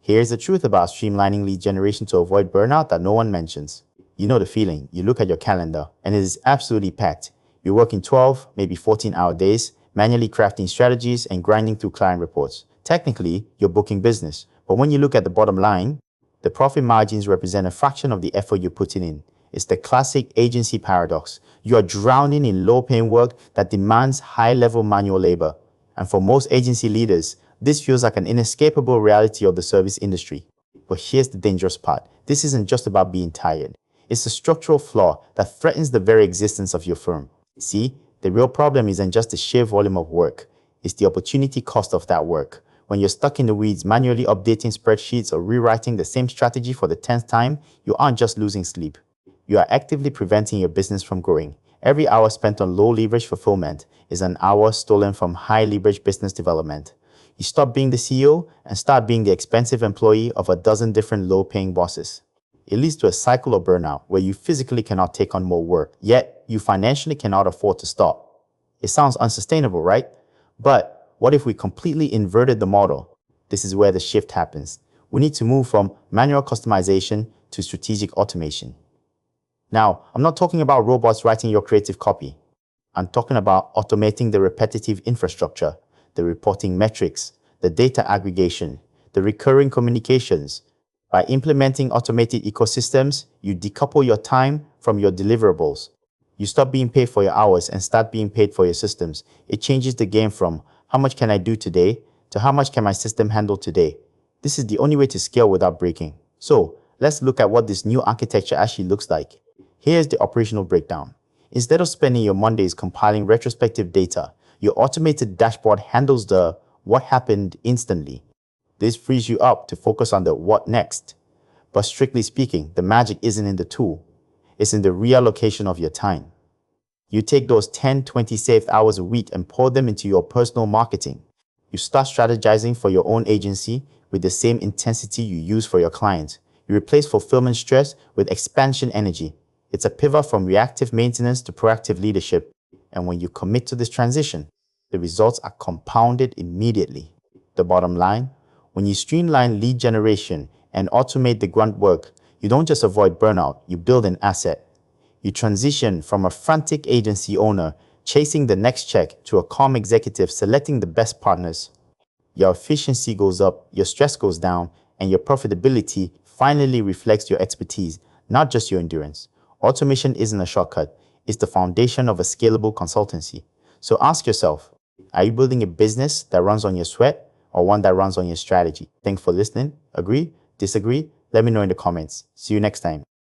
Here's the truth about streamlining lead generation to avoid burnout that no one mentions. You know the feeling. You look at your calendar and it is absolutely packed. You're working 12, maybe 14-hour days, manually crafting strategies and grinding through client reports. Technically, you're booking business, but when you look at the bottom line, the profit margins represent a fraction of the effort you're putting in. It's the classic agency paradox. You are drowning in low-paying work that demands high-level manual labor. And for most agency leaders, this feels like an inescapable reality of the service industry. But here's the dangerous part. This isn't just about being tired. It's a structural flaw that threatens the very existence of your firm. See, the real problem isn't just the sheer volume of work. It's the opportunity cost of that work. When you're stuck in the weeds, manually updating spreadsheets or rewriting the same strategy for the 10th time, you aren't just losing sleep. You are actively preventing your business from growing. Every hour spent on low-leverage fulfillment is an hour stolen from high-leverage business development. You stop being the CEO and start being the expensive employee of a dozen different low-paying bosses. It leads to a cycle of burnout where you physically cannot take on more work, yet you financially cannot afford to stop. It sounds unsustainable, right? But what if we completely inverted the model? This is where the shift happens. We need to move from manual customization to strategic automation. Now, I'm not talking about robots writing your creative copy. I'm talking about automating the repetitive infrastructure, the reporting metrics, the data aggregation, the recurring communications. By implementing automated ecosystems, you decouple your time from your deliverables. You stop being paid for your hours and start being paid for your systems. It changes the game from how much can I do today to how much can my system handle today. This is the only way to scale without breaking. So let's look at what this new architecture actually looks like. Here's the operational breakdown. Instead of spending your Mondays compiling retrospective data, your automated dashboard handles the what happened instantly. This frees you up to focus on the what next. But strictly speaking, the magic isn't in the tool. It's in the reallocation of your time. You take those 10, 20 saved hours a week and pour them into your personal marketing. You start strategizing for your own agency with the same intensity you use for your clients. You replace fulfillment stress with expansion energy. It's a pivot from reactive maintenance to proactive leadership. And when you commit to this transition, the results are compounded immediately. The bottom line, when you streamline lead generation and automate the grunt work, you don't just avoid burnout, you build an asset. You transition from a frantic agency owner chasing the next check to a calm executive selecting the best partners. Your efficiency goes up, your stress goes down, and your profitability finally reflects your expertise, not just your endurance. Automation isn't a shortcut. It's the foundation of a scalable consultancy. So ask yourself, are you building a business that runs on your sweat or one that runs on your strategy? Thanks for listening. Agree? Disagree? Let me know in the comments. See you next time.